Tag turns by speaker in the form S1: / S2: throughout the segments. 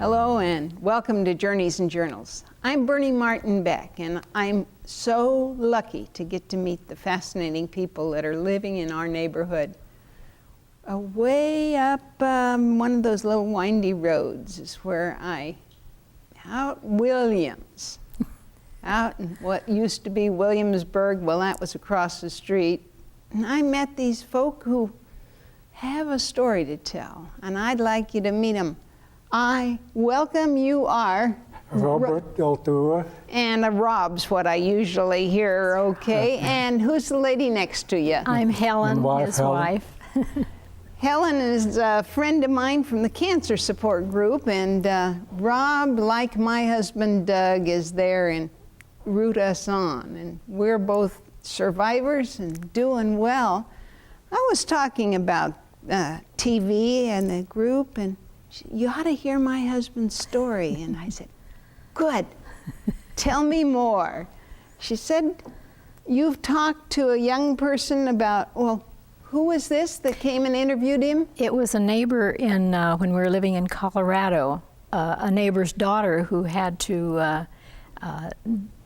S1: Hello and welcome to Journeys and Journals. I'm Bernie Martin Beck, and I'm so lucky to get to meet the fascinating people that are living in our neighborhood. Way up one of those little windy roads is where out Williams, out in what used to be Williamsburg, well, that was across the street. And I met these folk who have a story to tell, and I'd like you to meet them. I welcome you are
S2: Robert Deltour.
S1: And Rob's what I usually hear, okay? And who's the lady next to you?
S3: I'm Helen, his wife.
S1: Helen is a friend of mine from the cancer support group, and Rob, like my husband Doug, is there and root us on. And we're both survivors and doing well. I was talking about TV and the group, and you ought to hear my husband's story. And I said, good, tell me more. She said, you've talked to a young person about, well, who was this that came and interviewed him?
S3: It was a neighbor in when we were living in Colorado, a neighbor's daughter who had to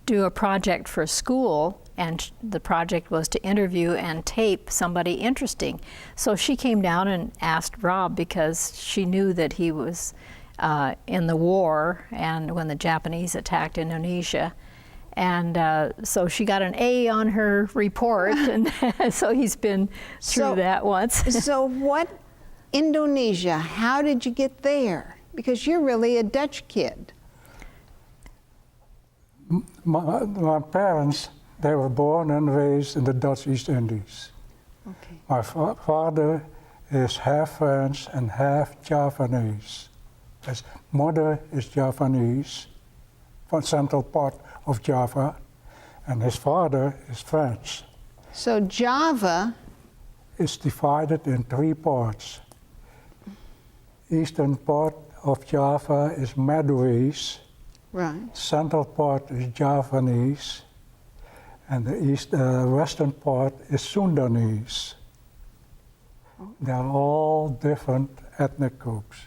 S3: do a project for school, and the project was to interview and tape somebody interesting. So she came down and asked Rob, because she knew that he was in the war and when the Japanese attacked Indonesia. And so she got an A on her report, and so he's been through that once.
S1: So what, Indonesia, how did you get there? Because you're really a Dutch kid.
S2: My parents, they were born and raised in the Dutch East Indies.
S1: Okay.
S2: My father is half French and half Javanese. His mother is Javanese, from central part of Java, and his father is French.
S1: So Java
S2: is divided in three parts. Eastern part of Java is Madurese.
S1: Right.
S2: Central part is Javanese, and the western part is Sundanese. They're all different ethnic groups.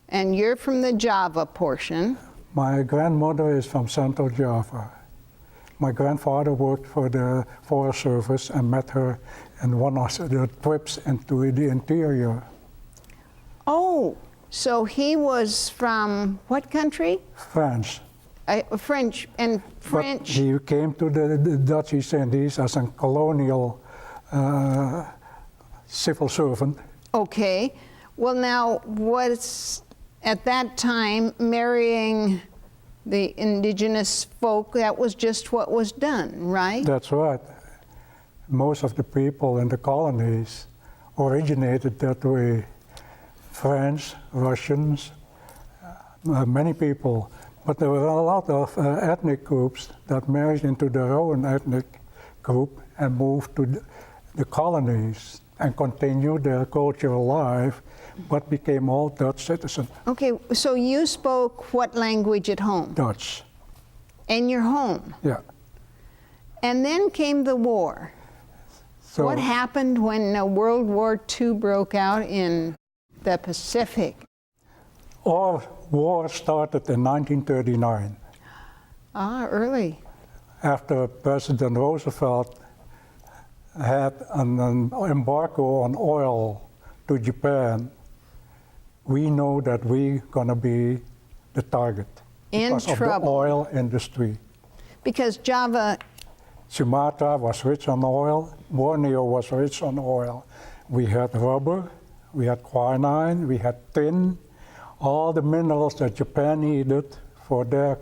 S1: And you're from the Java portion.
S2: My grandmother is from Central Java. My grandfather worked for the Forest Service and met her in one of the trips into the interior.
S1: Oh, so he was from what country?
S2: France.
S1: French, and French.
S2: But he came to the Dutch East Indies as a colonial civil servant.
S1: Okay. Well, now, was at that time marrying the indigenous folk, that was just what was done, right?
S2: That's right. Most of the people in the colonies originated that way. French, Russians, many people. But there were a lot of ethnic groups that married into their own ethnic group and moved to the colonies and continued their cultural life, but became all Dutch citizens.
S1: Okay, so you spoke what language at home?
S2: Dutch.
S1: In your home?
S2: Yeah.
S1: And then came the war. So what happened when World War II broke out in the Pacific?
S2: Our war started in 1939.
S1: Ah, early.
S2: After President Roosevelt had an embargo on oil to Japan, we know that we're going to be the target because of the oil industry.
S1: Because Java...
S2: Sumatra was rich on oil, Borneo was rich on oil. We had rubber, we had quinine, we had tin, all the minerals that Japan needed for their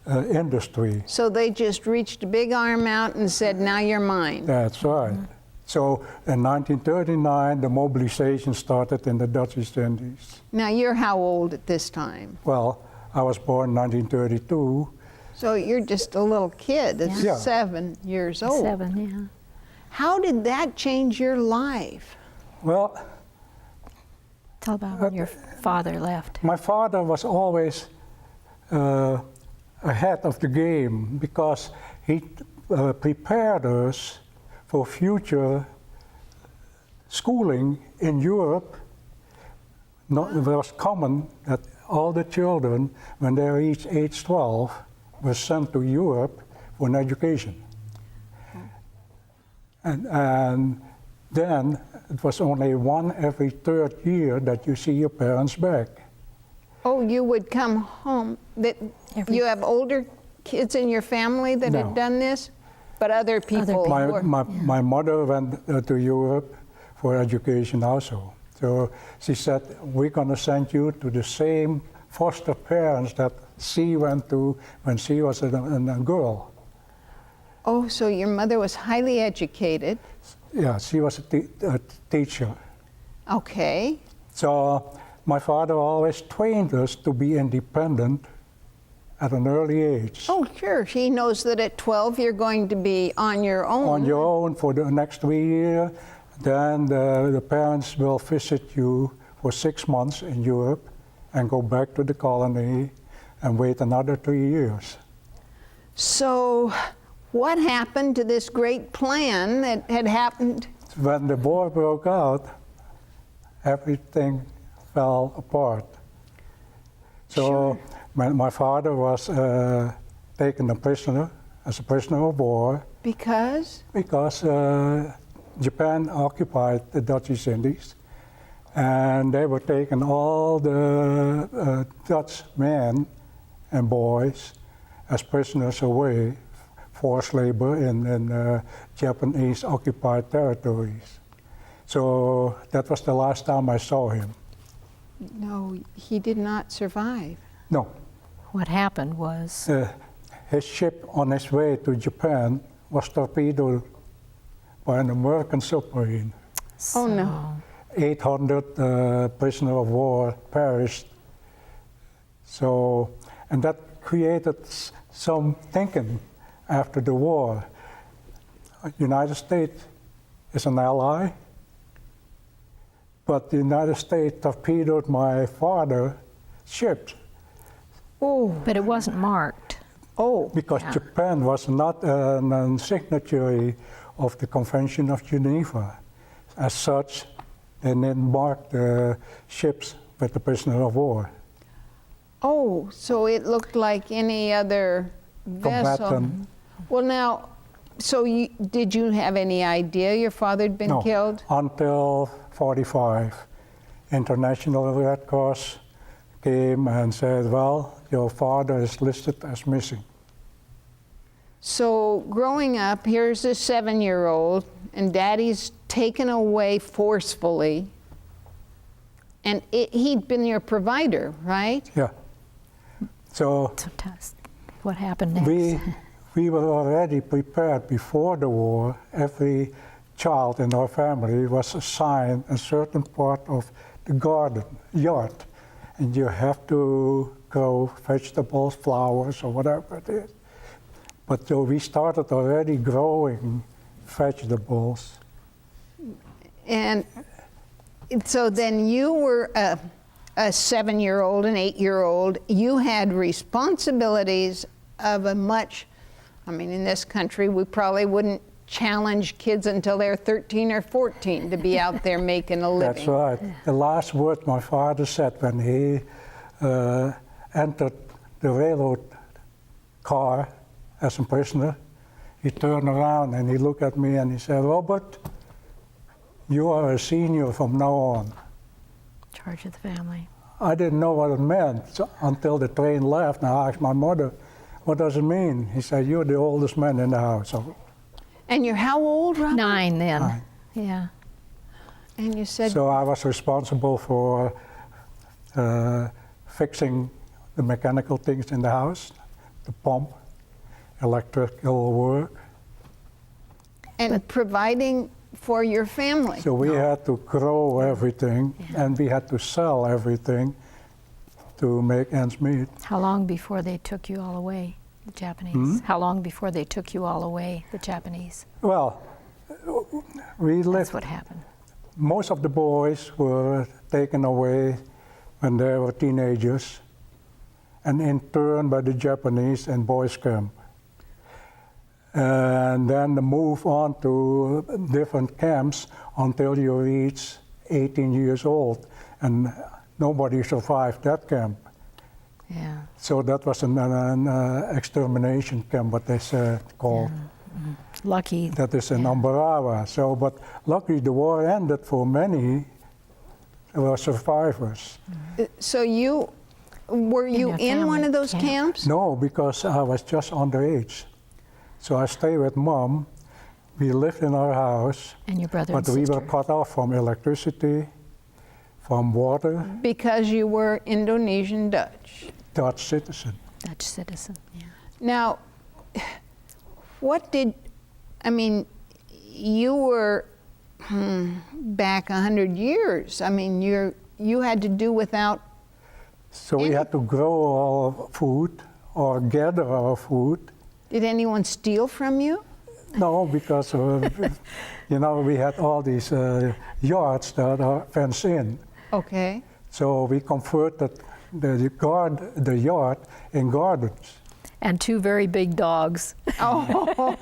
S2: industry.
S1: So they just reached a big arm out and said, now you're mine.
S2: That's right. Mm-hmm. So in 1939, the mobilization started in the Dutch East Indies.
S1: Now you're how old at this time?
S2: Well, I was born in 1932.
S1: So you're just a little kid,
S3: yeah.
S1: 7 years old.
S3: 7, yeah.
S1: How did that change your life?
S2: Well,
S3: tell about when your father left.
S2: My father was always ahead of the game because he prepared us for future schooling in Europe. It was common that all the children, when they reached age 12, were sent to Europe for an education. And then it was only one every third year that you see your parents back.
S1: Oh, you would come home. You have older kids in your family that had done this, but other people.
S2: My mother went to Europe for education also. So she said, we're going to send you to the same foster parents that she went to when she was a girl.
S1: Oh, so your mother was highly educated.
S2: Yeah, she was a teacher.
S1: Okay.
S2: So my father always trained us to be independent at an early age.
S1: Oh, sure. He knows that at 12 you're going to be on your own.
S2: On your own for the next 3 years. Then the parents will visit you for 6 months in Europe and go back to the colony and wait another 3 years.
S1: So what happened to this great plan that had happened?
S2: When the war broke out, everything fell apart. So my father was taken a prisoner, as a prisoner of war.
S1: Because?
S2: Because Japan occupied the Dutch East Indies, and they were taking all the Dutch men and boys as prisoners away, forced labor in Japanese occupied territories. So that was the last time I saw him.
S1: No, he did not survive.
S2: No.
S3: What happened was?
S2: His ship on its way to Japan was torpedoed by an American submarine.
S1: Oh, no.
S2: 800 prisoners of war perished. So, and that created some thinking after the war. United States is an ally, but the United States torpedoed my father's ship.
S1: Oh.
S3: But it wasn't marked.
S1: Oh.
S2: Because Japan was not a signatory of the Convention of Geneva. As such, they didn't mark the ships with the prisoner of war.
S1: Oh, so it looked like any other vessel.
S2: Combatant.
S1: Well, now, so did you have any idea your father had been killed?
S2: Until 45. International Red Cross came and said, well, your father is listed as missing.
S1: So growing up, here's a 7-year-old, and Daddy's taken away forcefully, and he'd been your provider, right?
S2: Yeah. So
S3: what happened next?
S2: We were already prepared before the war. Every child in our family was assigned a certain part of the garden, yard, and you have to grow vegetables, flowers, or whatever it is. But so we started already growing vegetables.
S1: And so then you were a 7-year-old, an 8-year-old. You had responsibilities of a much, I mean, in this country, we probably wouldn't challenge kids until they're 13 or 14 to be out there making a living.
S2: That's right. The last word my father said when he entered the railroad car as a prisoner, he turned around and he looked at me and he said, Robert, you are a senior from now on.
S3: Charge of the family.
S2: I didn't know what it meant until the train left, and I asked my mother, what does it mean? He said, you're the oldest man in the house.
S1: And you're how old, Robert?
S3: 9 then.
S2: 9.
S3: Yeah.
S1: And you said...
S2: So I was responsible for fixing the mechanical things in the house, the pump, electrical work.
S1: And providing for your family.
S2: So we had to grow everything, and we had to sell everything to make ends meet.
S3: How long before they took you all away, the Japanese? How long before they took you all away, the Japanese?
S2: Well, we lived.
S3: That's what happened.
S2: Most of the boys were taken away when they were teenagers and interned by the Japanese in boys' camp. And then move on to different camps until you reach 18 years old. And nobody survived that camp.
S3: Yeah.
S2: So that was an extermination camp, what they said, called.
S3: Lucky.
S2: That is in
S3: Yeah.
S2: Ambarawa. So, but luckily the war ended for many were survivors.
S1: So were you
S3: a
S1: in one
S3: family
S1: of those
S3: camp.
S1: camps?
S2: No, because I was just underage. So I stayed with Mom. We lived in our house,
S3: And your brother
S2: but
S3: and
S2: we
S3: sister.
S2: were cut off from electricity, from water,
S1: Because you were Indonesian Dutch.
S2: Dutch citizen.
S3: Dutch citizen. Yeah.
S1: Now, you were back 100 years. I mean, you had to do without.
S2: So we had to grow our food or gather our food.
S1: Did anyone steal from you?
S2: No, because we had all these yards that are fenced in.
S1: Okay.
S2: So we converted the yard in gardens.
S3: And 2 very big dogs.
S1: Oh.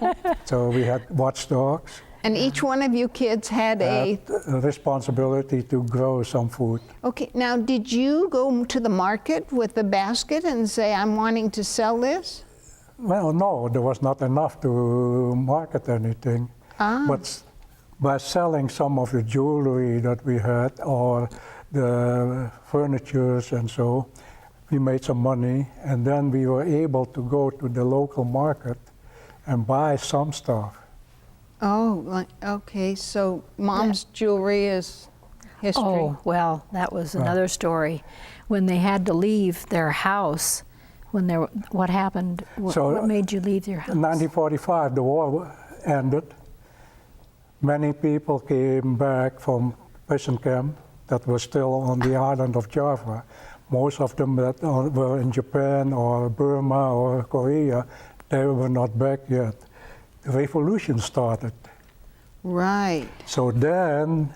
S2: So we had watchdogs.
S1: And each one of you kids had a.
S2: Had a responsibility to grow some food.
S1: Okay. Now, did you go to the market with the basket and say, "I'm wanting to sell this"?
S2: Well, no, there was not enough to market anything. But by selling some of the jewelry that we had or the furnitures and so, we made some money, and then we were able to go to the local market and buy some stuff.
S1: Oh, okay. So Mom's jewelry is history.
S3: Oh, well, that was another story. When they had to leave their house, what happened? What made you leave your house?
S2: In 1945, the war ended. Many people came back from prison camp that were still on the island of Java. Most of them that were in Japan or Burma or Korea, they were not back yet. The revolution started.
S1: Right.
S2: So then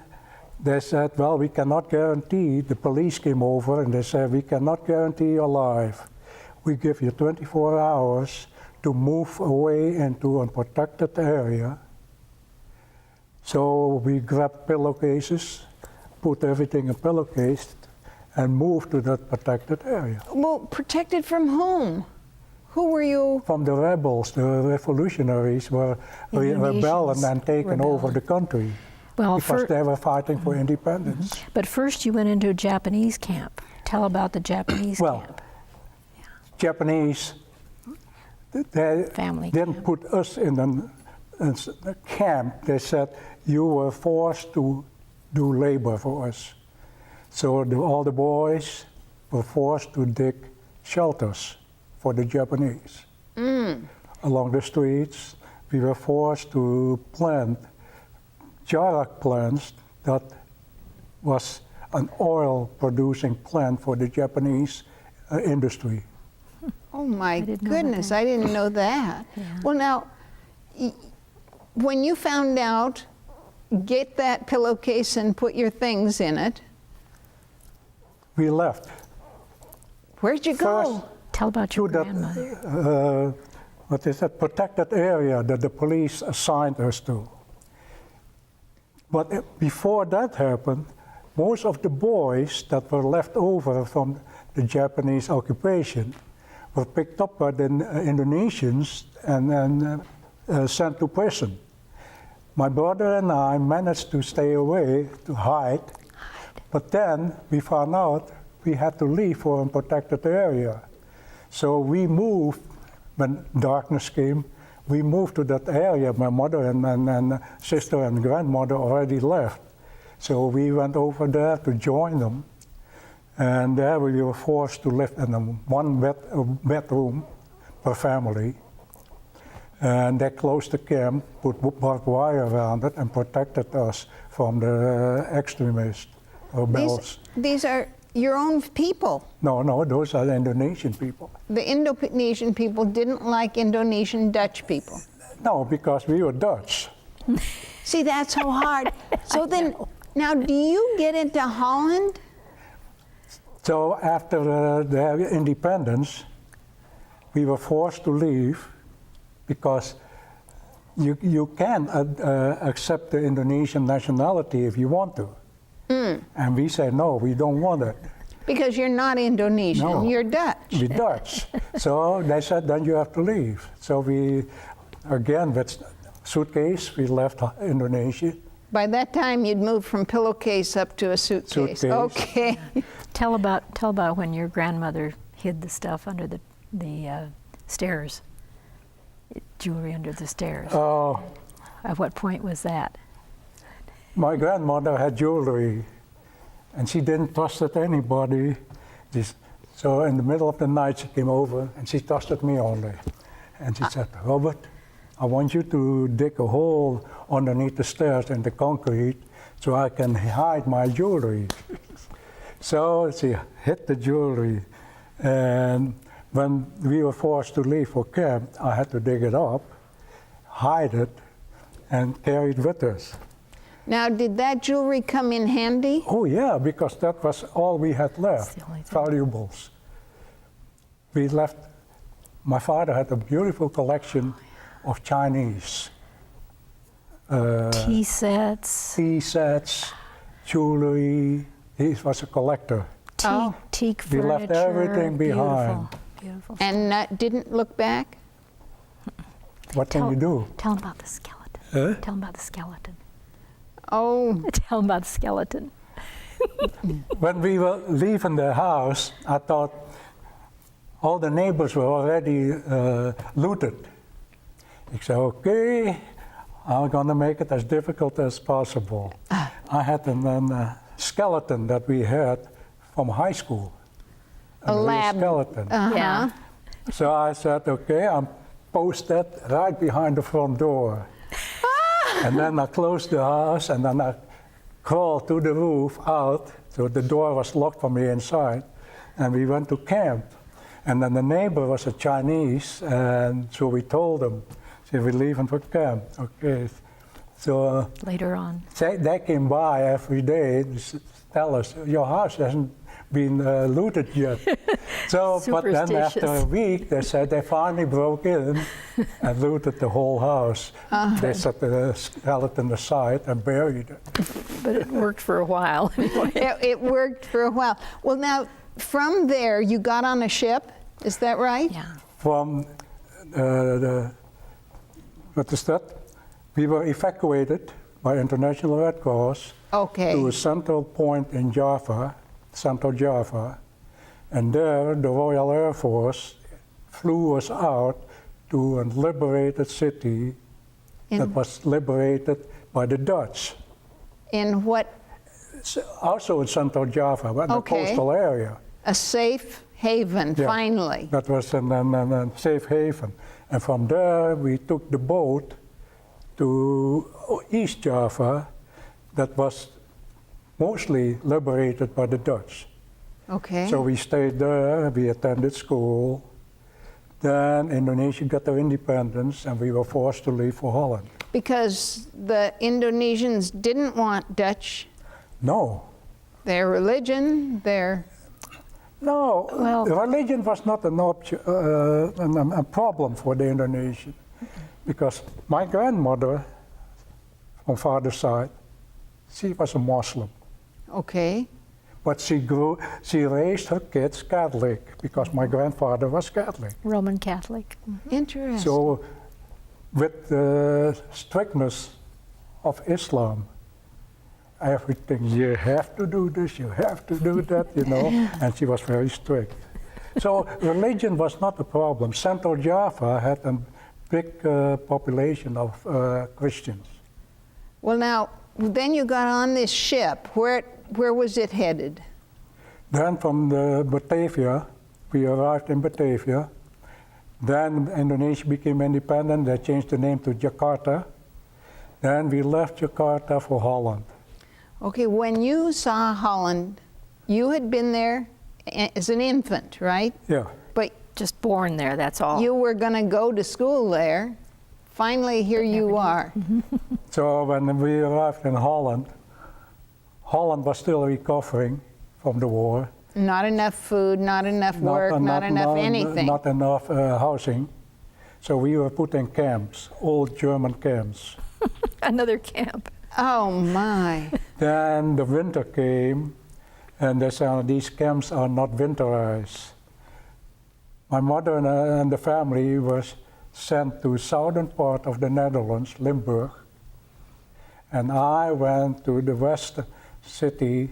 S2: they said, well, we cannot guarantee, the police came over and they said, we cannot guarantee your life. We give you 24 hours to move away into a protected area. So we grabbed pillowcases, put everything in pillowcase, and moved to that protected area.
S1: Well, protected from whom? Who were you?
S2: From the rebels, the revolutionaries were rebelling and taking over the country
S3: Well,
S2: because they were fighting for independence.
S3: But first you went into a Japanese camp. Tell about the Japanese camp.
S2: Japanese, they
S3: Family
S2: didn't
S3: camp.
S2: put us in a camp. They said you were forced to do labor for us. So all the boys were forced to dig shelters for the Japanese. Along the streets, we were forced to plant jarak plants that was an oil-producing plant for the Japanese industry.
S1: Oh my
S3: didn't know that.
S1: goodness, I didn't know that.
S3: Yeah.
S1: Well, now, when you found out, get that pillowcase and put your things in it,
S2: We left.
S1: where'd you go?
S3: Tell about your
S2: To that,
S3: grandmother.
S2: what is that, protected area that the police assigned us to. But before that happened, most of the boys that were left over from the Japanese occupation were picked up by the Indonesians and sent to prison. My brother and I managed to stay away, to hide, but then we found out we had to leave for a protected area. So we moved, when darkness came, we moved to that area. My mother and sister and grandmother already left. So we went over there to join them. And there we were forced to live in one bedroom per family. And they closed the camp, put barbed wire around it, and protected us from the extremists, rebels.
S1: These are your own people.
S2: No, those are Indonesian people.
S1: The Indonesian people didn't like Indonesian Dutch people.
S2: No, because we were Dutch.
S1: See, that's so hard. So then, now do you get into Holland?
S2: So after their independence, we were forced to leave because you can accept the Indonesian nationality if you want to. And we say, no, we don't want it.
S1: Because you're not Indonesian,
S2: No.
S1: you're Dutch.
S2: We're Dutch. So they said, then you have to leave. So we, again, with suitcase, we left Indonesia.
S1: By that time, you'd moved from pillowcase up to a suitcase.
S2: Suitcase.
S1: Okay.
S3: Tell about when your grandmother hid the stuff under the stairs, jewelry under the stairs. At what point was that?
S2: My grandmother had jewelry, and she didn't trust it anybody. So in the middle of the night, she came over, and she trusted me only. And she said, Robert, I want you to dig a hole underneath the stairs in the concrete so I can hide my jewelry. So she hid the jewelry, and when we were forced to leave for camp, I had to dig it up, hide it, and carry it with us.
S1: Now, did that jewelry come in handy?
S2: Oh yeah, because that was all we had left,
S3: the only thing.
S2: valuables. We left, my father had a beautiful collection of Chinese.
S3: Tea sets,
S2: Tea sets, jewelry. He was a collector.
S3: teak
S2: We
S3: furniture.
S2: left everything behind.
S3: Beautiful.
S1: And didn't look back?
S2: What can you do?
S3: Tell him about the skeleton.
S2: Huh?
S3: Tell him about the skeleton.
S1: Oh,
S3: Tell him about the skeleton.
S2: When we were leaving the house, I thought all the neighbors were already looted. I said, okay, I'm gonna make it as difficult as possible. I had a skeleton that we had from high school.
S1: A
S2: real
S1: lab.
S2: skeleton.
S3: Yeah.
S2: So I said, okay, I'm post that right behind the front door. And then I closed the house, and then I crawled to the roof out, so the door was locked from the inside, and we went to camp. And then the neighbor was a Chinese, and so we told them, so we're leaving for camp. Okay. So
S3: Later on.
S2: they came by every day to tell us, your house hasn't been looted yet. So, but then after a
S3: Superstitious.
S2: week, they said they finally broke in and looted the whole house. They set the skeleton aside and buried it.
S3: But it worked for a while anyway.
S1: it worked for a while. Well, now, from there, you got on a ship, is that right?
S3: Yeah.
S2: From what is that? We were evacuated by International Red Cross
S1: Okay.
S2: to a central point in Java, Central Java, and there the Royal Air Force flew us out to a liberated city that was liberated by the Dutch.
S1: In what,
S2: Also in Central Java, but in the
S1: Okay.
S2: coastal area.
S1: a safe haven,
S2: Yeah.
S1: finally.
S2: That was a safe haven. And from there we took the boat to East Java that was mostly liberated by the Dutch.
S1: Okay.
S2: So we stayed there, we attended school. Then Indonesia got their independence and we were forced to leave for Holland.
S1: Because the Indonesians didn't want Dutch,
S2: No,
S1: their religion, their,
S2: no,
S3: Well-
S2: religion was not a problem for the Indonesian. Because my grandmother, on father's side, she was a Muslim.
S1: okay.
S2: But she raised her kids Catholic because my grandfather was Catholic.
S3: Roman Catholic.
S1: Interesting.
S2: So with the strictness of Islam, everything, you have to do this, you have to do that, you know, and she was very strict. So religion was not a problem. Central Java had a big population of Christians.
S1: Well, now, then you got on this ship. Where was it headed?
S2: Then from Batavia, we arrived in Batavia. Then Indonesia became independent. They changed the name to Jakarta. Then we left Jakarta for Holland.
S1: Okay, when you saw Holland, you had been there as an infant, right?
S2: Yeah.
S1: But
S3: Just born there, that's all.
S1: you were going to go to school there. Finally, here you are.
S2: So when we arrived in Holland, Holland was still recovering from the war.
S1: Not enough food, not enough work, not enough anything.
S2: Not enough housing. So we were put in camps, old German camps.
S3: Another camp.
S1: Oh, my.
S2: Then the winter came, And they said these camps are not winterized. My mother and the family was sent to southern part of the Netherlands, Limburg, and I went to the west city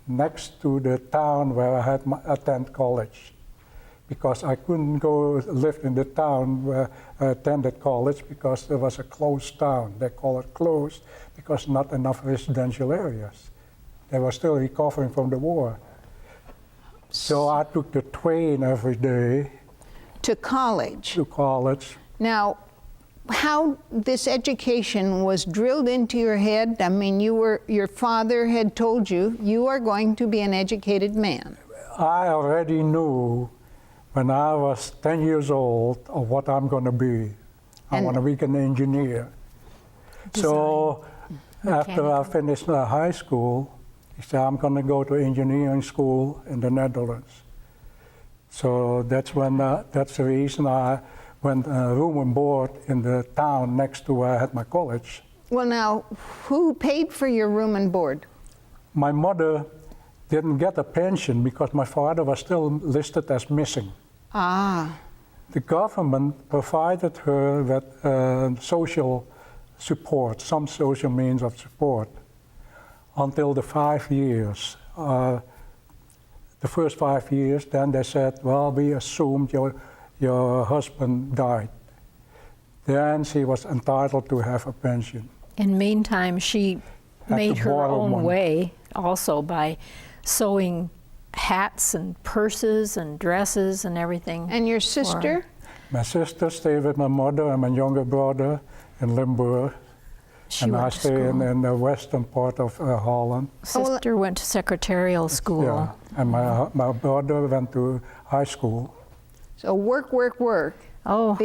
S2: next to the town where I had attend college, because I couldn't go live in the town where I attended college because there was a closed town. They call it closed because not enough residential areas. They were still recovering from the war. So I took the train every day
S1: To college.
S2: to college.
S1: Now, how this education was drilled into your head? I mean, your father had told you, you are going to be an educated man.
S2: I already knew when I was 10 years old of what I'm going to be. I
S1: And-
S2: want to be an engineer. So after I finished high school, he said, I'm going to go to engineering school in the Netherlands. So that's the reason I went room and board in the town next to where I had my college.
S1: Well, now, who paid for your room and board?
S2: My mother didn't get a pension because my father was still listed as missing.
S1: Ah,
S2: The government provided her with social support, some social means of support, until the 5 years. The first 5 years, then they said, well, we assumed your husband died. Then she was entitled to have a pension.
S3: In meantime, she
S2: Had
S3: made
S2: to
S3: her
S2: borrow
S3: own
S2: money.
S3: way also by sewing hats and purses and dresses and everything.
S1: and your sister?
S2: My sister stayed with my mother and my younger brother in Limburg.
S3: She
S2: And I
S3: went to
S2: stay
S3: school.
S2: in the western part of Holland.
S3: Sister went to secretarial school.
S2: Yeah. And my brother went to high school.
S1: So work, work, work.
S3: Oh,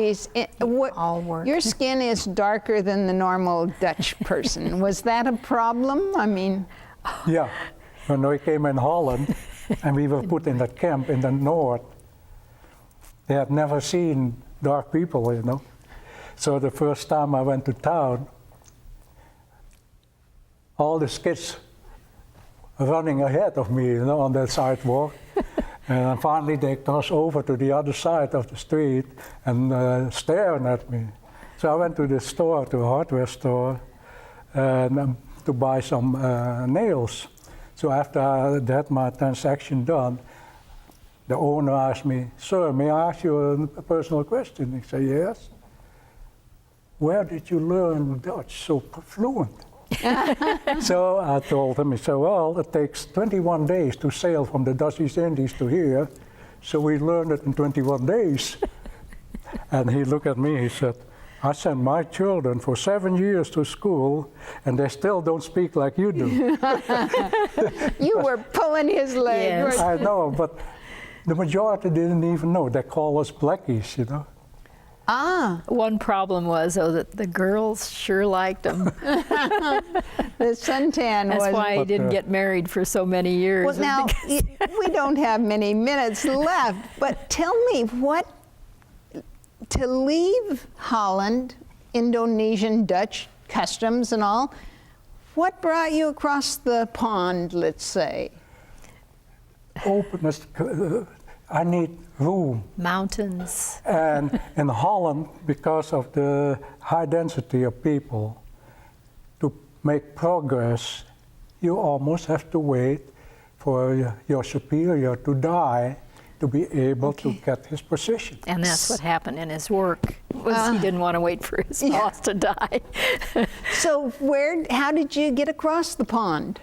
S3: all work.
S1: Your skin is darker than the normal Dutch person. Was that a problem? I mean,
S2: Yeah, when we came in Holland and we were put in that camp in the north, they had never seen dark people, you know. So the first time I went to town, all the kids running ahead of me, you know, on the sidewalk. And finally they crossed over to the other side of the street and staring at me. So I went to the store, to a hardware store, and to buy some nails. So after I had my transaction done, the owner asked me, "Sir, may I ask you a personal question?" He said, "Yes." "Where did you learn Dutch so fluent?" So I told him, he said, "Well, it takes 21 days to sail from the Dutch East Indies to here, so we learned it in 21 days. And he looked at me, he said, "I sent my children for 7 years to school, and they still don't speak like you do."
S1: you were pulling his leg.
S3: Yes.
S1: weren't
S2: I know, but the majority didn't even know. They call us blackies, you know.
S1: Ah,
S3: One problem was, though, that the girls sure liked him.
S1: the suntan
S3: That's
S1: was.
S3: why he
S2: But,
S3: didn't get married for so many years.
S1: Well, now, we don't have many minutes left, but tell me to leave Holland, Indonesian, Dutch customs and all, what brought you across the pond, let's say?
S2: Openness, I need room.
S3: Mountains.
S2: And in Holland, because of the high density of people, to make progress, you almost have to wait for your superior to die to be able to get his position.
S3: And that's what happened in his work, was he didn't want to wait for his boss to die.
S1: So how did you get across the pond?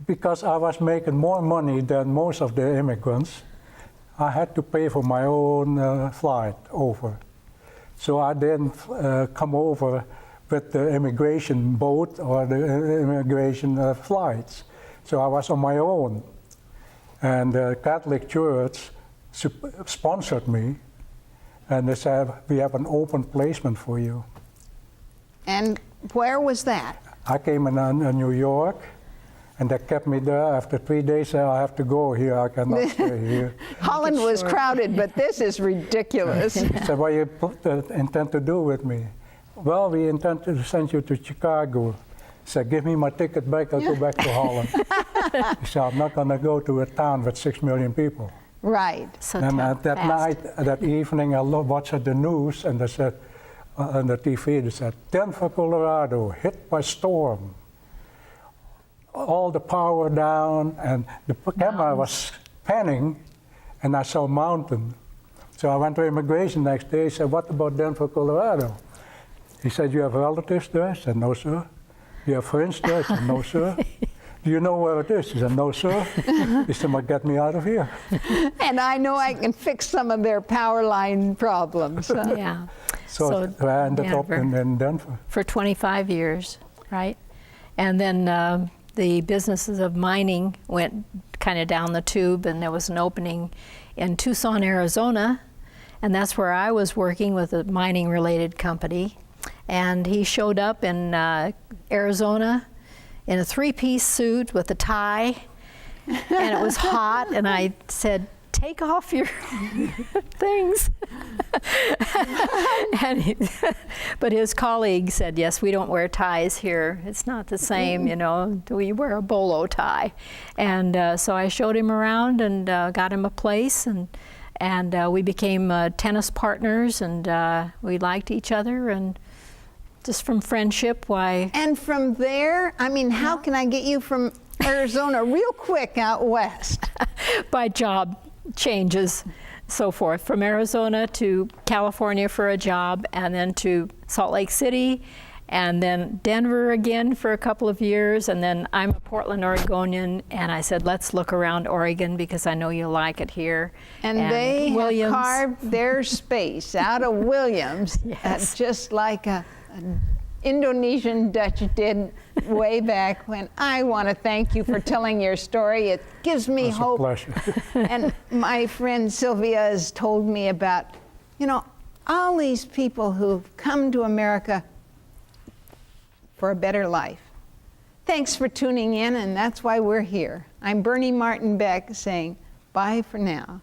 S2: Because I was making more money than most of the immigrants, I had to pay for my own flight over. So I didn't come over with the immigration boat or the immigration flights. So I was on my own. And the Catholic Church sponsored me, and they said, "We have an open placement for you."
S1: And where was that?
S2: I came in New York, and they kept me there. After 3 days, I said, "I have to go here. I cannot stay here."
S1: Holland was crowded, but this is ridiculous.
S2: He said, "What do you intend to do with me?" "Well, we intend to send you to Chicago." He said, "Give me my ticket back. I'll go back to Holland." He said, I'm not going to go to a town with 6 million people.
S1: Right.
S3: So
S2: And
S3: tough,
S2: that
S3: fast.
S2: night, that evening, I watched the news, and they said, on the TV, they said, Denver, Colorado, hit by storm. All the power down, and the camera was panning, and I saw a mountain. So I went to immigration next day. He said, what about Denver, Colorado? He said, you have relatives there? I said, no, sir. You have friends there? I said, no, sir. Do you know where it is? He said, no, sir. He said, well, get me out of here.
S1: And I know I can fix some of their power line problems.
S3: Yeah.
S2: So I ended up
S3: Denver.
S2: in Denver.
S3: For 25 years, right? And then the businesses of mining went kind of down the tube, and there was an opening in Tucson, Arizona, and that's where I was working with a mining-related company. And he showed up in Arizona in a three-piece suit with a tie, and it was hot, and I said, take off your things. But his colleague said, yes, we don't wear ties here. It's not the same, you know, we wear a bolo tie. And so I showed him around and got him a place, and we became tennis partners, and we liked each other, and just from friendship, why?
S1: And from there, I mean, how can I get you from Arizona real quick out west?
S3: By job changes, so forth. From Arizona to California for a job, and then to Salt Lake City, and then Denver again for a couple of years, and then I'm a Portland, Oregonian, and I said, let's look around Oregon because I know you like it here.
S1: And they have carved their space out of Williams,
S3: Yes.
S1: just like an Indonesian Dutch did way back when. I want to thank you for telling your story. It gives me
S2: It's a
S1: hope.
S2: pleasure.
S1: And my friend Sylvia has told me about, you know, all these people who've come to America for a better life. Thanks for tuning in, and that's why we're here. I'm Bernie Martin Beck saying bye for now.